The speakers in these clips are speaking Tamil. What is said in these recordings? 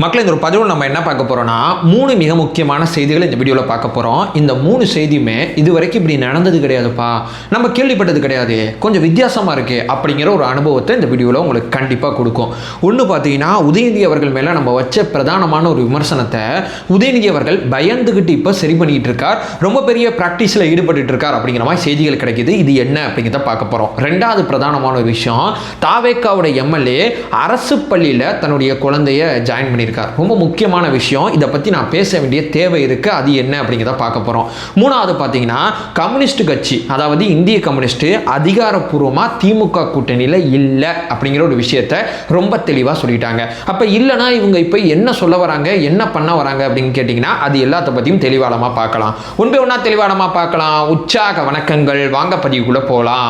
மக்கள் இந்த ஒரு பதிவில் நம்ம என்ன பார்க்க போறோம்னா 3 மிக முக்கியமான செய்திகளை இந்த வீடியோவில் பார்க்க போறோம். இந்த 3 செய்தியுமே இதுவரைக்கும் இப்படி நடந்தது கிடையாதுப்பா, நம்ம கேள்விப்பட்டது கிடையாது, கொஞ்சம் வித்தியாசமா இருக்கு அப்படிங்கிற ஒரு அனுபவத்தை இந்த வீடியோவில் உங்களுக்கு கண்டிப்பாக கொடுக்கும். ஒன்று பார்த்தீங்கன்னா, உதயநிதி அவர்கள் மேலே நம்ம வச்ச பிரதானமான ஒரு விமர்சனத்தை உதயநிதி அவர்கள் பயந்துகிட்டு இப்போ சரி பண்ணிட்டு இருக்கார், ரொம்ப பெரிய ப்ராக்டிஸில் ஈடுபட்டு இருக்கார் அப்படிங்கிற மாதிரி செய்திகள் கிடைக்குது. இது என்ன அப்படிங்கிறத பார்க்க போறோம். ரெண்டாவது பிரதானமான ஒரு விஷயம், தாவேக்காவோட எம்எல்ஏ அரசு பள்ளியில் தன்னுடைய குழந்தைய ஜாயின் பண்ணியிருக்கார். ரொம்ப முக்கியமான விஷயம், இதை பற்றி நான் பேச வேண்டிய தேவை இருக்கு, அது என்ன அப்படிங்கிறத பார்க்க போறோம். மூணாவது பார்த்தீங்கன்னா, கம்யூனிஸ்ட் கட்சி அதாவது இந்திய கம்யூனிஸ்ட் அதிகாரப்பூர்வமாக திமுக கூட்டணியில் இல்லை அப்படிங்கிற ஒரு விஷயத்தை ரொம்ப தெளிவாக சொல்லிட்டாங்க. அப்போ இல்லைனா இவங்க இப்போ என்ன சொல்ல வராங்க, என்ன பண்ண வராங்க அப்படின்னு கேட்டிங்கன்னா, அது எல்லாத்த பற்றியும் தெளிவாளமாக பார்க்கலாம். ஒன்றா தெளிவாளமாக பார்க்கலாம். உற்சாக வணக்கங்கள், வாங்க பதிவுக்குள்ளே போகலாம்.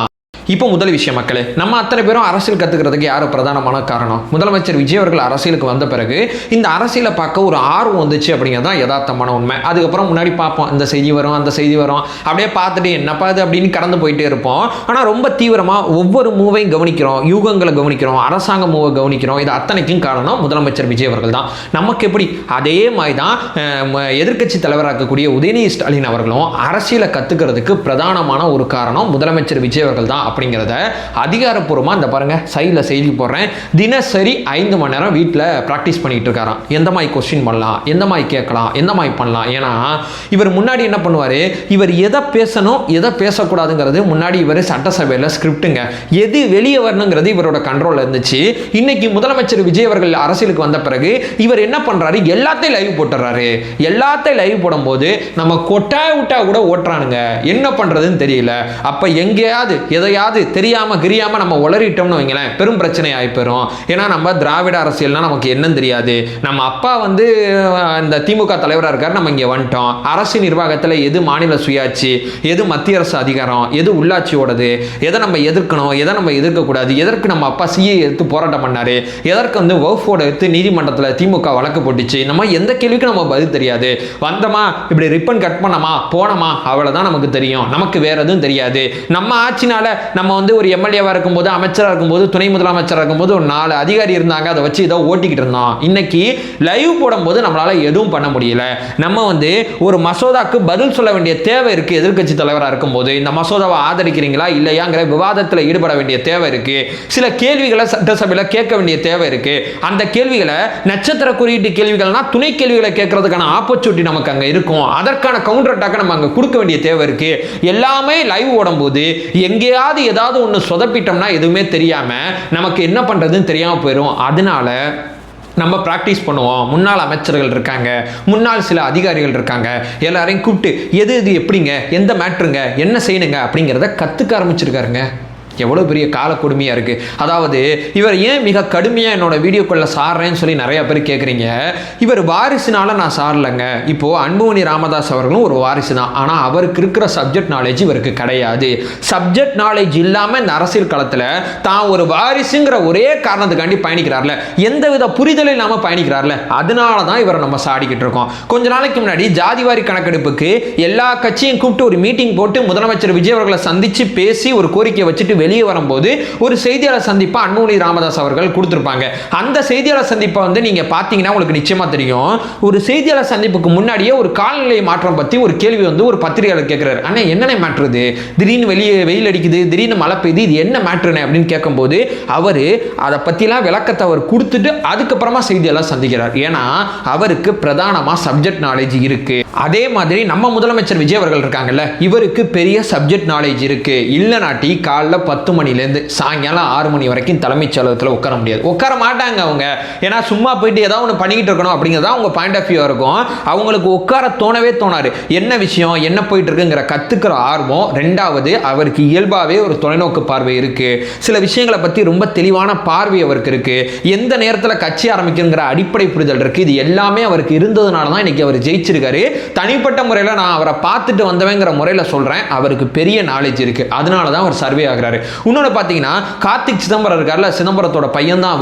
இப்போ முதல் விஷயம் மக்களே, நம்ம அத்தனை பேரும் அரசியல் கற்றுக்கிறதுக்கு யார் பிரதானமான காரணம்? முதலமைச்சர் விஜய் அவர்கள் அரசியலுக்கு வந்த பிறகு இந்த அரசியலை பார்க்க ஒரு ஆர்வம் வந்துச்சு அப்படிங்கிறது தான் யதார்த்தமான உண்மை. அதுக்கப்புறம் முன்னாடி பார்ப்போம், இந்த செய்தி வரும் அந்த செய்தி வரும், அப்படியே பார்த்துட்டு என்னப்பா இது அப்படின்னு கடந்து போயிட்டே இருப்போம். ஆனால் ரொம்ப தீவிரமாக ஒவ்வொரு மூவையும் கவனிக்கிறோம், யூகங்களை கவனிக்கிறோம், அரசாங்க மூவை கவனிக்கிறோம். இது அத்தனைக்கும் காரணம் முதலமைச்சர் விஜய் அவர்கள் தான். நமக்கு எப்படி அதே மாதிரி தான் எதிர்க்கட்சி தலைவராக இருக்கக்கூடிய உதயநிதி ஸ்டாலின் அவர்களும் அரசியலை கற்றுக்கிறதுக்கு பிரதானமான ஒரு காரணம் முதலமைச்சர் விஜய் அவர்கள் தான் அப்படிங்கிறத அதிகாரப்பூர்வமாக இந்த பாருங்க சைடில் செய்தி போடுறேன். தினசரி 5 மணி நேரம் வீட்டில் ப்ராக்டிஸ் பண்ணிட்டு இருக்காராம். எந்த மாதிரி கொஸ்டின் பண்ணலாம், எந்த மாதிரி கேட்கலாம், எந்த மாதிரி பண்ணலாம். ஏன்னா இவர் முன்னாடி என்ன பண்ணுவார், இவர் எதை பேசணும் எதை பேசக்கூடாதுங்கிறது முன்னாடி இவர் சட்டசபையில் ஸ்கிரிப்டுங்க, எது வெளியே வரணுங்கிறது இவரோட கண்ட்ரோலில் இருந்துச்சு. இன்னைக்கு முதலமைச்சர் விஜய் அவர்கள் அரசியலுக்கு வந்த பிறகு இவர் என்ன பண்ணுறாரு, எல்லாத்தையும் லைவ் போட்டுறாரு. எல்லாத்தையும் லைவ் போடும்போது நம்ம கொட்டா விட்டா கூட ஓட்டுறானுங்க, என்ன பண்ணுறதுன்னு தெரியல. அப்போ எங்கேயாவது எதையாவது தெரியாம கிரியாம நம்ம உளறிட்டோம்னு வைங்களேன், பெரும் பிரச்சனை ஆயிப்பெறும். ஏன்னா நம்ம திராவிட அரசியல்னா நமக்கு என்னன்னு தெரியாது. நம்ம அப்பா வந்து இந்த திமுக தலைவராக இருக்கார், நம்ம இங்கே வந்துட்டோம். அரசு நிர்வாகத்தில் எது மாநில சுயாட்சி, எது மத்திய அரசு அதிகாரம், எது உள்ளாட்சியோடது, எதை நம்ம எதிர்க்கணும், எதை நம்ம எதிர்க்கக்கூடாது, எதற்கு நம்ம அப்பா சிஏ எடுத்து போராட்டம் பண்ணாரு, எதற்கு வந்து வக்ஃபோட எடுத்து நீதிமன்றத்தில் திமுக வழக்கு போட்டுச்சு, இந்த மாதிரி எந்த கேள்விக்கும் நம்ம பதில் தெரியாது. வந்தோமா இப்படி ரிப்பன் கட் பண்ணமா போனோமா அவ்வளோதான் நமக்கு தெரியும், நமக்கு வேற எதுவும் தெரியாது. நம்ம ஆட்சினால நம்ம வந்து ஒரு எம்எல்ஏவாக இருக்கும்போது, அமைச்சராக இருக்கும்போது, துணை முதலமைச்சராக இருக்கும்போது ஒரு 4 அதிகாரி இருந்தாங்க, அதை வச்சு இதை ஓட்டிக்கிட்டு இருந்தோம். இன்னைக்கு லைவ் போடும்போது நம்மளால எதுவும் பண்ண முடியல. நம்ம வந்து ஒரு மசோதாக்கு பதில் சொல்ல வேண்டிய தேவை இருக்கு. எதிர்க்கட்சி தலைவராக இருக்கும்போது இந்த மசோதாவை ஆதரிக்கிறீங்களா இல்லையாங்கிற விவாதத்தில் ஈடுபட வேண்டிய தேவை இருக்கு. சில கேள்விகளை சட்டசபையில் கேட்க வேண்டிய தேவை இருக்கு. அந்த கேள்விகளை நட்சத்திர குறியீட்டு கேள்விகள்னா துணை கேள்விகளை கேட்கறதுக்கான ஆப்பர்ச்சுனிட்டி நமக்கு அங்கே இருக்கும். அதற்கான கவுண்டர் அட்டாக்க நம்ம அங்கே கொடுக்க வேண்டிய தேவை இருக்கு. எல்லாமே லைவ் ஓடும்போது எங்கேயாவது ஏதாவது ஒன்று சொதப்பிட்டோம்னா எதுவுமே தெரியாம நமக்கு என்ன பண்றதுன்னு தெரியாம போயிடும். அதனால நம்ம ப்ராக்டிஸ் பண்ணுவோம். முன்னாள் அமைச்சர்கள் இருக்காங்க, முன்னாள் சில அதிகாரிகள் இருக்காங்க, எல்லாரையும் கூப்பிட்டு எது எது எப்படிங்க, எந்த மேட்ருங்க, என்ன செய்யணுங்க அப்படிங்கிறத கற்றுக்க ஆரம்பிச்சிருக்காருங்க. எவ்வளோ பெரிய கால கொடுமையாக இருக்குது. அதாவது இவர் ஏன் மிக கடுமையாக என்னோட வீடியோக்குள்ளே சாடுறேன்னு சொல்லி நிறைய பேர் கேட்குறீங்க. இவர் வாரிசுனால நான் சாரலைங்க. இப்போது அன்புமணி ராமதாஸ் அவர்களும் ஒரு வாரிசு தான், ஆனால் அவருக்கு இருக்கிற சப்ஜெக்ட் நாலேஜ் இவருக்கு கிடையாது. சப்ஜெக்ட் நாலேஜ் இல்லாமல் இந்த அரசியல் களத்தில் தான் ஒரு வாரிசுங்கிற ஒரே காரணத்துக்காண்டி பயணிக்கிறார்ல, எந்தவித புரிதலும் இல்லாமல் பயணிக்கிறார்ல, அதனால தான் இவரை நம்ம சாடிக்கிட்டு இருக்கோம். கொஞ்ச நாளைக்கு முன்னாடி ஜாதிவாரி கணக்கெடுப்புக்கு எல்லா கட்சியும் கூப்பிட்டு ஒரு மீட்டிங் போட்டு முதலமைச்சர் விஜய் அவர்களை சந்தித்து பேசி ஒரு கோரிக்கையை வச்சுட்டு வெளியே வரும்போது ஒரு செய்தியாளர் சந்திப்பை அன்புமணி ராமதாஸ் அவர்கள் கொடுத்திருப்பாங்க. அந்த செய்தியாளர் சந்திப்பை வந்து நீங்க பாத்தீங்கன்னா உங்களுக்கு நிச்சயமா தெரியும். ஒரு செய்தியாளர் சந்திப்புக்கு முன்னாடியே ஒரு காலநிலை மாற்றம் பத்தி ஒரு கேள்வி வந்து ஒரு பத்திரிகையாளர் கேட்கிறாரு. அண்ணா என்ன மேட்ரு, திடீர்னு வெளியே வெயில் அடிக்குது, திடீர்னு மழை பெய்யுது, இது என்ன மேட்ருன்னு அப்படின்னு கேட்கும்போது அவரு அதை பத்திலாம் விளக்கத்தை அவர் கொடுத்துட்டு அதுக்கப்புறமா செய்தியாளர் சந்திக்கிறார். ஏன்னா அவருக்கு பிரதானமா சப்ஜெக்ட் நாலேஜ் இருக்கு. அதே மாதிரி நம்ம முதலமைச்சர் விஜய் அவர்கள் இருக்காங்கல்ல, இவருக்கு பெரிய சப்ஜெக்ட் நாலேஜ் இருக்கு. இல்லைனாட்டி காலைல 10 மணிலேருந்து சாயங்காலம் 6 மணி வரைக்கும் தலைமைச் செயலகத்தில் உட்கார முடியாது, உட்கார மாட்டாங்க அவங்க. ஏன்னா சும்மா போயிட்டு ஏதாவது ஒன்று பண்ணிக்கிட்டு இருக்கணும் அப்படிங்கிறதா அவங்க பாயிண்ட் ஆஃப் வியூ இருக்கும். அவங்களுக்கு உட்கார தோணவே தோணாது. என்ன விஷயம் என்ன போயிட்டு இருக்குங்கிற கத்துக்கிற ஆர்வம். ரெண்டாவது அவருக்கு இயல்பாகவே ஒரு தொலைநோக்கு பார்வை இருக்கு. சில விஷயங்களை பற்றி ரொம்ப தெளிவான பார்வை அவருக்கு இருக்கு. எந்த நேரத்தில் கட்சி ஆரம்பிக்குங்கிற அடிப்படை புரிதல் இருக்கு. இது எல்லாமே அவருக்கு இருந்ததுனால தான் இன்னைக்கு அவர் ஜெயிச்சிருக்காரு. தனிப்பட்ட முறையில் நான் அவரை பார்த்துட்டு வந்தவங்கிற முறையில் சொல்கிறேன், அவருக்கு பெரிய நாலேஜ் இருக்குது, அதனால தான் அவர் சர்வே ஆகிறாரு. இன்னொன்று பார்த்தீங்கன்னா கார்த்திக் சிதம்பரம் இருக்கார்ல, சிதம்பரத்தோட பையன் தான்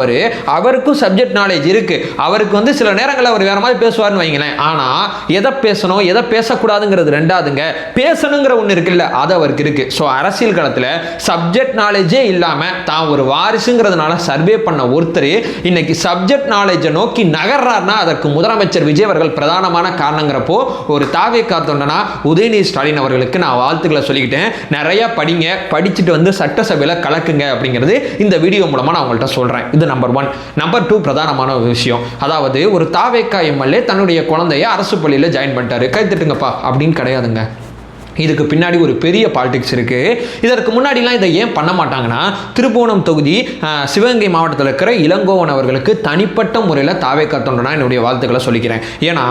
அவருக்கும் சப்ஜெக்ட் நாலேஜ் இருக்குது. அவருக்கு வந்து சில நேரங்களில் அவர் வேறு மாதிரி பேசுவார்னு வைங்களேன், ஆனால் எதை பேசணும் எதை பேசக்கூடாதுங்கிறது ரெண்டாவதுங்க, பேசணுங்கிற ஒன்று இருக்குல்ல, அது அவருக்கு இருக்குது. ஸோ அரசியல் களத்தில் சப்ஜெக்ட் நாலேஜே இல்லாமல் தான் ஒரு வாரிசுங்கிறதுனால சர்வே பண்ண ஒருத்தர் இன்னைக்கு சப்ஜெக்ட் நாலேஜை நோக்கி நகர்றாருன்னா அதற்கு முதலமைச்சர் விஜய் அவர்கள் பிரதானமான காரணங்கிறப்போ ஒரு தாவேகா தொண்டனா உதயநிதி ஸ்டாலின் அவர்களுக்கு நான் வாழ்த்துக்களை சொல்லிக்கிட்டேன். நிறைய படிங்க, படிச்சுட்டு வந்து சட்டசபையில் கலக்குங்க அப்படிங்கிறது இந்த வீடியோ மூலமாக நான் உங்கள்கிட்ட சொல்கிறேன். இது நம்பர் 1. நம்பர் 2 பிரதானமான ஒரு விஷயம், அதாவது ஒரு தாவேகா எம்எல்ஏ தன்னுடைய குழந்தைய அரசு பள்ளியில் ஜாயின் பண்ணிட்டாரு, கை தட்டுங்கப்பா அப்படின்னு கிடையாதுங்க. இதுக்கு பின்னாடி ஒரு பெரிய பாலிடிக்ஸ் இருக்குது. இதற்கு முன்னாடிலாம் இதை ஏன் பண்ண மாட்டாங்கன்னா, திருப்புவனம் தொகுதி சிவகங்கை மாவட்டத்தில் இருக்கிற இளங்கோவன் அவர்களுக்கு தனிப்பட்ட முறையில் தாவேகா தொண்டனா என்னுடைய வாழ்த்துக்களை சொல்லிக்கிறேன். ஏன்னா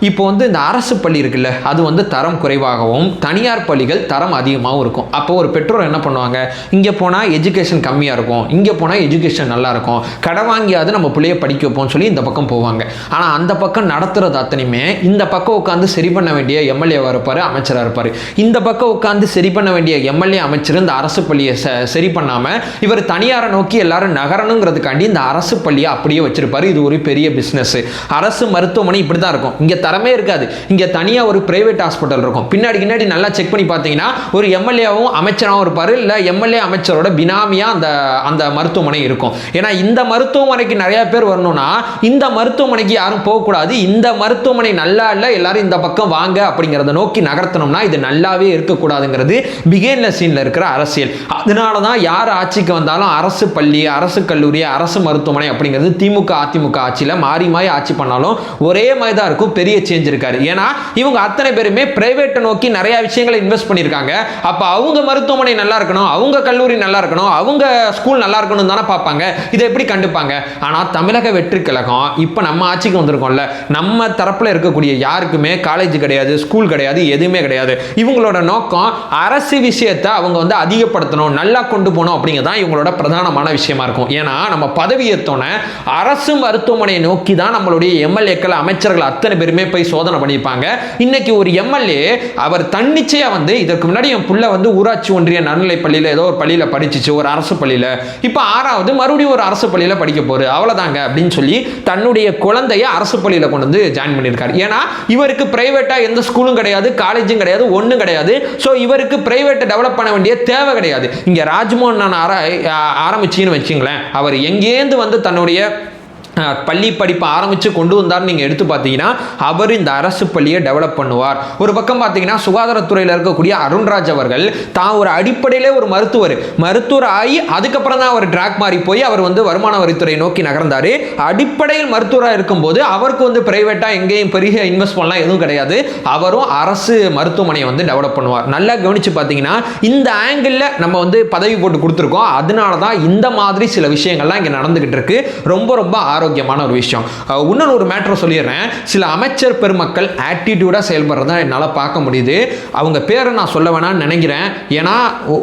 இப்போ வந்து இந்த அரசு பள்ளி இருக்குல்ல, அது வந்து தரம் குறைவாகவும் தனியார் பள்ளிகள் தரம் அதிகமாகவும் இருக்கும். அப்போ ஒரு பெற்றோர் என்ன பண்ணுவாங்க, இங்கே போனால் எஜுகேஷன் கம்மியாக இருக்கும், இங்கே போனால் எஜுகேஷன் நல்லா இருக்கும், கடை வாங்கியாவது நம்ம பிள்ளைய படிக்க வைப்போம்னு சொல்லி இந்த பக்கம் போவாங்க. ஆனால் அந்த பக்கம் நடத்துறது அத்தனையுமே இந்த பக்கம் உட்காந்து சரி பண்ண வேண்டிய எம்எல்ஏவாக இருப்பார், அமைச்சராக இருப்பார். இந்த பக்கம் உட்காந்து சரி பண்ண வேண்டிய எம்எல்ஏ அமைச்சர் இந்த அரசு பள்ளியை சரி பண்ணாமல் இவர் தனியாரை நோக்கி எல்லாரும் நகரணுங்கிறதுக்காண்டி இந்த அரசு பள்ளியை அப்படியே வச்சிருப்பாரு. இது ஒரு பெரிய பிஸ்னஸ். அரசு மருத்துவமனை இப்படி தான் இருக்கும், இங்கே தரமே இருக்காது, இங்கே தனியாக ஒரு பிரைவேட் ஹாஸ்பிட்டல் இருக்கும். பின்னாடி நல்லா செக் பண்ணி பார்த்தீங்கன்னா ஒரு எம்எல்ஏவும் அமைச்சராகவும் இருப்பார், இல்லை எம்எல்ஏ அமைச்சரோட பினாமியாக அந்த மருத்துவமனை இருக்கும். ஏன்னா இந்த மருத்துவமனைக்கு நிறைய பேர் வரணும்னா இந்த மருத்துவமனைக்கு யாரும் போகக்கூடாது, இந்த மருத்துவமனை நல்லா இல்லை, எல்லாரும் இந்த பக்கம் வாங்க அப்படிங்கிறத நோக்கி நகர்த்தணும்னா இது நல்லாவே இருக்கக்கூடாதுங்கிறது பிகைன்ல சீன்ல இருக்கிற அரசியல். அதனால தான் யார் ஆட்சிக்கு வந்தாலும் அரசு பள்ளி, அரசு கல்லூரி, அரசு மருத்துவமனை அப்படிங்கிறது திமுக அதிமுக ஆட்சியில் மாறி மாறி ஆட்சி பண்ணாலும் ஒரே மாதிரி தான் இருக்கும், பெரிய சேஞ்ச் இருக்காது. ஏன்னா இவங்க அத்தனை பேருமே பிரைவேட்டை நோக்கி நிறைய விஷயங்களை இன்வெஸ்ட் பண்ணியிருக்காங்க. அப்போ அவங்க மருத்துவமனை நல்லா இருக்கணும், அவங்க கல்லூரி நல்லா இருக்கணும், அவங்க ஸ்கூல் நல்லா இருக்கணும் தானே பார்ப்பாங்க. இதை எப்படி கண்டுப்பாங்க? ஆனால் தமிழக வெற்றி கழகம் இப்போ நம்ம ஆட்சிக்கு வந்திருக்கோம்ல, நம்ம தரப்பில் இருக்கக்கூடிய யாருக்குமே காலேஜ் கிடையாது, ஸ்கூல் கிடையாது, எதுவுமே கிடையாது. இவங்களோட நோக்கம் அரசு விஷயத்தை அவங்க வந்து அதிகப்படுத்தணும், நல்லா கொண்டு போகணும் அப்படிங்கிறதான் இவங்களோட பிரதானமான விஷயமா இருக்கும். ஏன்னா நம்ம பதவி ஏற்றோன்னே அரசு மருத்துவமனையை நோக்கி தான் நம்மளுடைய எம்எல்ஏக்கள் அமைச்சர்கள் அத்தனை பேருமே போய் சோதனை பண்ணியிருப்பாங்க. இன்னைக்கு ஒரு எம்எல்ஏ அவர் தன்னிச்சையா வந்து இதற்கு முன்னாடி என் புள்ள வந்து ஊராட்சி ஒன்றிய நடுநிலை பள்ளியில் ஏதோ ஒரு பள்ளியில் படிச்சிச்சு, ஒரு அரசு பள்ளியில், இப்போ 6வது மறுபடியும் ஒரு அரசு பள்ளியில் படிக்க போகுது, அவ்வளோதாங்க அப்படின்னு சொல்லி தன்னுடைய குழந்தைய அரசு பள்ளியில் கொண்டு வந்து ஜாயின் பண்ணியிருக்காரு. ஏன்னா இவருக்கு பிரைவேட்டாக எந்த ஸ்கூலும் கிடையாது, காலேஜும் கிடையாது, ஒன்றும் கிடையாது. ஸோ இவருக்கு பிரைவேட்டை டெவலப் பண்ண வேண்டிய தேவை கிடையாது. இங்கே ராஜ்மோகன் நான் ஆரம்பிச்சின்னு வச்சுங்களேன், அவர் எங்கேருந்து வந்து தன்னுடைய பள்ளி படிப்பை ஆரம்பித்து கொண்டு வந்தார் நீங்கள் எடுத்து பார்த்தீங்கன்னா அவர் இந்த அரசு பள்ளியை டெவலப் பண்ணுவார். ஒரு பக்கம் பார்த்தீங்கன்னா சுகாதாரத்துறையில் இருக்கக்கூடிய அருண்ராஜ் அவர்கள் தான் ஒரு அடிப்படையிலே ஒரு மருத்துவர் ஆகி அதுக்கப்புறம் தான் அவர் ட்ராக் மாறி போய் அவர் வந்து வருமான வரித்துறை நோக்கி நகர்ந்தார். அடிப்படையில் மருத்துவராக இருக்கும்போது அவருக்கு வந்து பிரைவேட்டாக எங்கேயும் பெரிய இன்வெஸ்ட் பண்ணலாம் எதுவும் கிடையாது, அவரும் அரசு மருத்துவமனையை வந்து டெவலப் பண்ணுவார். நல்லா கவனித்து பார்த்தீங்கன்னா இந்த ஆங்கிளில் நம்ம வந்து பதவி போட்டு கொடுத்துருக்கோம். அதனால தான் இந்த மாதிரி சில விஷயங்கள்லாம் இங்கே நடந்துகிட்டு இருக்கு. ரொம்ப ரொம்ப ஆரோக்கியமான ஒரு விஷயம். இன்னொரு ஒரு மேட்டரை சொல்லிடுறேன். சில அமைச்சர் பெருமக்கள் ஆட்டிடியூடாக செயல்படுறத என்னால் பார்க்க முடியுது. அவங்க பேரை நான் சொல்ல வேணாம்னு நினைக்கிறேன். ஏன்னா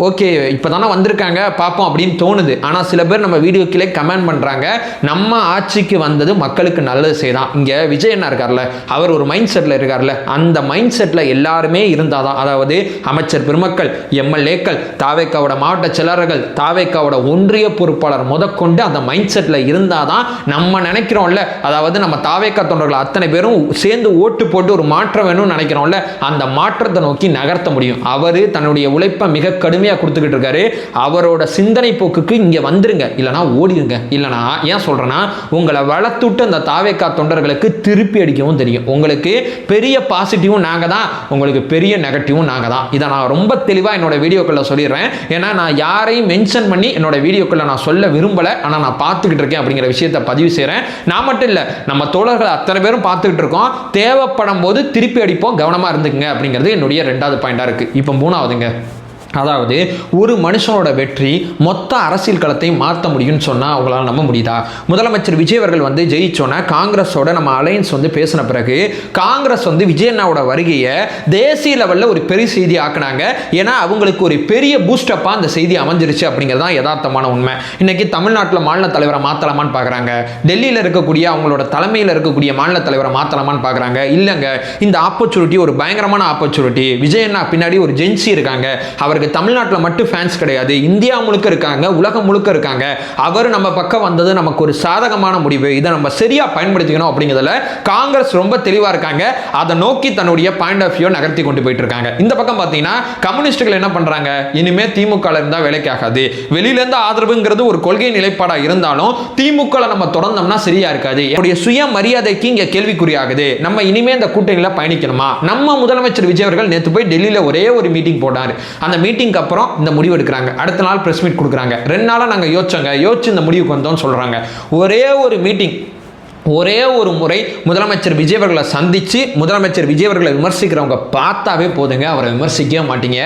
ஓகே இப்போ தானே வந்திருக்காங்க பார்ப்போம் அப்படின்னு தோணுது. ஆனால் சில பேர் நம்ம வீடியோ கீழே கமெண்ட் பண்ணுறாங்க, நம்ம ஆட்சிக்கு வந்தது மக்களுக்கு நல்லது செய்தான். இங்கே விஜய் என்ன இருக்கார்ல, அவர் ஒரு மைண்ட் செட்டில் இருக்கார்ல, அந்த மைண்ட் செட்டில் எல்லாருமே இருந்தால் தான், அதாவது அமைச்சர் பெருமக்கள், எம்எல்ஏக்கள், தாவேக்காவோட மாவட்ட செயலாளர்கள், தாவேக்காவோட ஒன்றிய பொறுப்பாளர் முதற்கொண்டு அந்த மைண்ட் செட்டில் இருந்தால் தான் நம்ம நினைக்கிறோம்ல, அதாவது நம்ம தாவேக்கா தொண்டர்கள் அத்தனை பேரும் சேர்ந்து ஓட்டு போட்டு ஒரு மாற்றம் வேணும்னு நினைக்கிறோம்ல, அந்த மாற்றத்தை நோக்கி நகர்த்த முடியும். அவர் தன்னுடைய உழைப்பை மிக கடுமையாக கொடுத்துக்கிட்டு இருக்காரு. அவரோட சிந்தனை போக்குக்கு இங்கே வந்துருங்க, இல்லைனா ஓடிடுங்க. இல்லைனா ஏன் சொல்கிறேன்னா, உங்களை வளர்த்துட்டு அந்த தாவேக்கா தொண்டர்களுக்கு திருப்பி அடிக்கவும் தெரியும். உங்களுக்கு பெரிய பாசிட்டிவும் நாங்கள் தான், உங்களுக்கு பெரிய நெகட்டிவும் நாங்கள் தான். இதை நான் ரொம்ப தெளிவாக என்னோட வீடியோக்களில் சொல்லிடுறேன். ஏன்னா நான் யாரையும் மென்ஷன் பண்ணி என்னோட வீடியோக்களில் நான் சொல்ல விரும்பலை, ஆனால் நான் பார்த்துக்கிட்டு இருக்கேன் அப்படிங்கிற விஷயத்தை பதிவு செய்கிறேன். நான் மட்டும் இல்லை, நம்ம தோழர்கள் அத்தனை பேரும் பார்த்துக்கிட்டு இருக்கோம். தேவைப்படும் போது திருப்பி அடிப்போம், கவனமாக இருந்துக்குங்க அப்படிங்கிறது என்னுடைய 2வது பாயிண்டாக இருக்குது. இப்போ 3வதுங்க, அதாவது ஒரு மனுஷனோட வெற்றி மொத்த அரசியல் களத்தை மாற்ற முடியும்னு சொன்னால் அவங்களால நம்ப முடியுதா? முதலமைச்சர் விஜய் அவர்கள் வந்து ஜெயிச்சோன்னா காங்கிரஸோட நம்ம அலையன்ஸ் வந்து பேசின பிறகு காங்கிரஸ் வந்து விஜய் அண்ணாவோட வருகையை தேசிய லெவலில் ஒரு பெரிய செய்தி ஆக்குனாங்க. ஏன்னா அவங்களுக்கு ஒரு பெரிய பூஸ்டப்பாக அந்த செய்தி அமைஞ்சிருச்சு அப்படிங்கிறது தான் யதார்த்தமான உண்மை. இன்னைக்கு தமிழ்நாட்டில் மாநில தலைவரை மாற்றலாமான்னு பார்க்குறாங்க, டெல்லியில் இருக்கக்கூடிய அவங்களோட தலைமையில் இருக்கக்கூடிய மாநில தலைவரை மாற்றலாமான்னு பார்க்குறாங்க. இல்லைங்க, இந்த ஆப்பர்ச்சுனிட்டி ஒரு பயங்கரமான ஆப்பர்ச்சுனிட்டி. விஜய் அண்ணா பின்னாடி ஒரு ஜென்சி இருக்காங்க, அவருக்கு தமிழ்நாட்டில் மட்டும் ஃபேன்ஸ் கிடையாது, இந்தியா முழுக்க இருக்காங்க, உலகம் முழுக்க இருக்காங்க. அவர் நம்ம பக்கம் வந்தது நமக்கு ஒரு சாதகமான முடிவு, இதை நம்ம சரியா பயன்படுத்திக்கணும் அப்படிங்கிறதுல காங்கிரஸ் ரொம்ப தெளிவா இருக்காங்க. அதை நோக்கி தன்னுடைய பாயிண்ட் ஆஃப் வியூ நகர்த்தி கொண்டு போயிட்டு இருக்காங்க. இந்த பக்கம் பார்த்தீங்கன்னா கம்யூனிஸ்டுகள் என்ன பண்றாங்க, இனிமே திமுக இருந்தா வேலைக்கு ஆகாது, வெளியில இருந்து ஆதரவுங்கிறது ஒரு கொள்கை நிலைப்பாடா இருந்தாலும் திமுக நம்ம தொடர்ந்தோம்னா சரியா இருக்காது, என்னுடைய சுய மரியாதைக்கு இங்க கேள்விக்குறியாகுது, நம்ம இனிமே இந்த கூட்டணியில பயணிக்கணுமா? நம்ம முதலமைச்சர் விஜய் அவர்கள் நேற்று போய் டெல்லியில ஒரே ஒரு மீட்டிங் போட்டார். அந்த மீட்டிங்க்கு அப்புறம் இந்த முடிவு எடுக்கிறாங்க. அடுத்த நாள் பிரஸ் மீட் கொடுக்குறாங்க. 2 நாளா நாங்கள் யோசிச்சு இந்த முடிவுக்கு வந்தோம்னு சொல்றாங்க. ஒரே ஒரு மீட்டிங், ஒரே ஒரு முறை முதலமைச்சர் விஜய் அவர்களை சந்தித்து முதலமைச்சர் விஜய் அவர்களை விமர்சிக்கிறவங்க பார்த்தாவே போதுங்க, அவரை விமர்சிக்கவே மாட்டீங்க.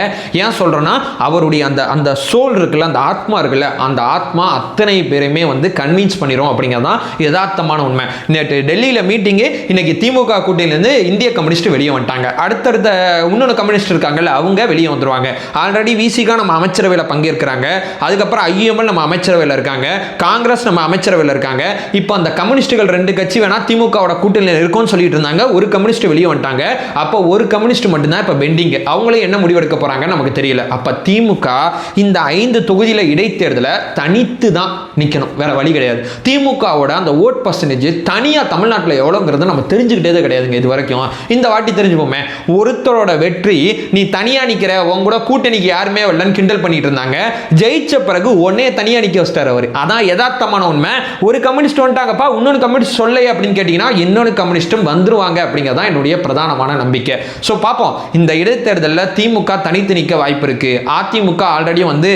ஏன் சொல்கிறேன்னா அவருடைய அந்த சோல் இருக்குல்ல, அந்த ஆத்மா இருக்குல்ல, அந்த ஆத்மா அத்தனை பேருமே வந்து கன்வின்ஸ் பண்ணிடும் அப்படிங்கிறது தான் யதார்த்தமான உண்மை. நேற்று டெல்லியில் மீட்டிங்கு, இன்னைக்கு திமுக கூட்டணியிலேருந்து இந்திய கம்யூனிஸ்ட் வெளியே வந்துட்டாங்க. அடுத்தடுத்த இன்னொன்று கம்யூனிஸ்ட் இருக்காங்கல்ல, அவங்க வெளியே வந்துடுவாங்க. ஆல்ரெடி விசிகா நம்ம அமைச்சரவையில் பங்கேற்கிறாங்க, அதுக்கப்புறம் ஐஎம்எல் நம்ம அமைச்சரவையில் இருக்காங்க, காங்கிரஸ் நம்ம அமைச்சரவையில் இருக்காங்க. இப்போ அந்த கம்யூனிஸ்டுகள் 2 கட்சி வேணா திமுகவோட கூட்டணியில் இருக்கும்னு சொல்லிட்டு இருந்தாங்க. ஒரு கம்யூனிஸ்ட் வெளியே வந்துட்டாங்க. அப்போ ஒரு கம்யூனிஸ்ட் மட்டும்தான் இப்போ பெண்டிங். அவங்களே என்ன முடிவெடுக்க போறாங்க நமக்கு தெரியல. அப்ப திமுக இந்த 5 தொகுதியில இடைத்தேர்தலை தனித்து தான் நிக்கணும், வேற வழி கிடையாது. திமுகவோட அந்த ஓட் பர்சன்டேஜ் தனியா தமிழ்நாட்டில் எவ்வளோங்கிறது நம்ம தெரிஞ்சுக்கிட்டே கிடையாதுங்க இது வரைக்கும். இந்த வாட்டி தெரிஞ்சுப்போமே, ஒருத்தரோட வெற்றி நீ தனியா நிக்கிற, உங்க கூட கூட்டணிக்கு யாருமே வரலன்னு கிண்டல் பண்ணிட்டு இருந்தாங்க. ஜெயிச்ச பிறகு ஒன்னே தனியா நிக்க வச்சிட்டாரு அவர். அதான் யதார்த்தமான உண்மை. ஒரு கம்யூனிஸ்ட் வந்துட்டாங்கப்பா, இன்னொரு கம்யூனிஸ்ட் சொல்லை அப்படின்னு கேட்டீங்கன்னா இன்னொரு கம்யூனிஸ்டும் வந்துருவாங்க அப்படிங்கிறதான் என்னுடைய பிரதானமான நம்பிக்கை. ஸோ பார்ப்போம், இந்த இடைத்தேர்தலில் திமுக தனித்து நிற்க வாய்ப்பு இருக்கு. அதிமுக ஆல்ரெடி வந்து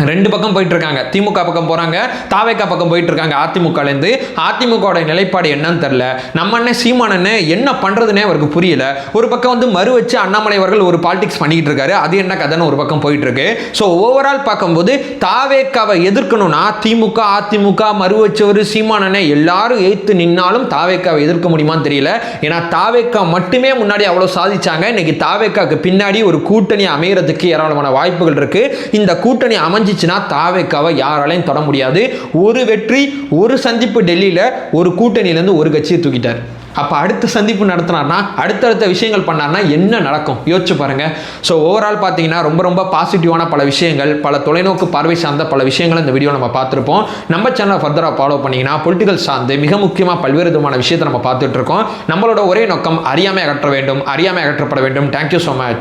2 பக்கம் போயிட்டு இருக்காங்க. திமுக பக்கம் போறாங்க, தாவேகா பக்கம் போயிட்டு இருக்காங்க. அதிமுகலேருந்து அதிமுகவோட நிலைப்பாடு என்னன்னு தெரியல. நம்ம அண்ணன் சீமானன் என்ன பண்றதுன்னே அவருக்கு புரியல. ஒரு பக்கம் வந்து மறு வச்சு அண்ணாமலை அவர்கள் ஒரு பாலிடிக்ஸ் பண்ணிக்கிட்டு இருக்காரு, அது என்ன கதைன்னு ஒரு பக்கம் போயிட்டு இருக்கு. ஸோ ஓவரால் பார்க்கும்போது தாவேகாவை எதிர்க்கணும்னா திமுக அதிமுக மறு வச்சவர் சீமானனை எல்லாரும் எதிர்த்து நின்னாலும் தாவேகாவை எதிர்க்க முடியுமான்னு தெரியல. ஏன்னா தாவேகா மட்டுமே முன்னாடி அவ்வளோ சாதிச்சாங்க. இன்னைக்கு தாவேகாவுக்கு பின்னாடி ஒரு கூட்டணி அமையறதுக்கு ஏராளமான வாய்ப்புகள் இருக்கு. இந்த கூட்டணி அமைஞ்சு தாவேகாவை யாராலையும் தொட முடியாது. ஒரு வெற்றி, ஒரு சந்திப்பு டெல்லியில் ஒரு கூட்டணியிலேருந்து ஒரு கட்சியை தூக்கிட்டார். அப்போ அடுத்த சந்திப்பு நடத்தினார்னா, அடுத்தடுத்த விஷயங்கள் பண்ணார்னா என்ன நடக்கும் யோசிச்சு பாருங்க. ஸோ ஓவரால் பார்த்தீங்கன்னா ரொம்ப பாசிட்டிவான பல விஷயங்கள், பல தொலைநோக்கு பார்வை சார்ந்த பல விஷயங்கள் இந்த வீடியோ நம்ம பார்த்துருப்போம். நம்ம சேனலை ஃபர்தராக ஃபாலோ பண்ணிங்கன்னா பொலிட்டிக்கல் சார்ந்து மிக முக்கியமாக பல்வேறு விதமான விஷயத்தை நம்ம பார்த்துட்டு இருக்கோம். நம்மளோட ஒரே நோக்கம் அறியாமை அகற்ற வேண்டும், அறியாமை அகற்றப்பட வேண்டும். Thank you so much.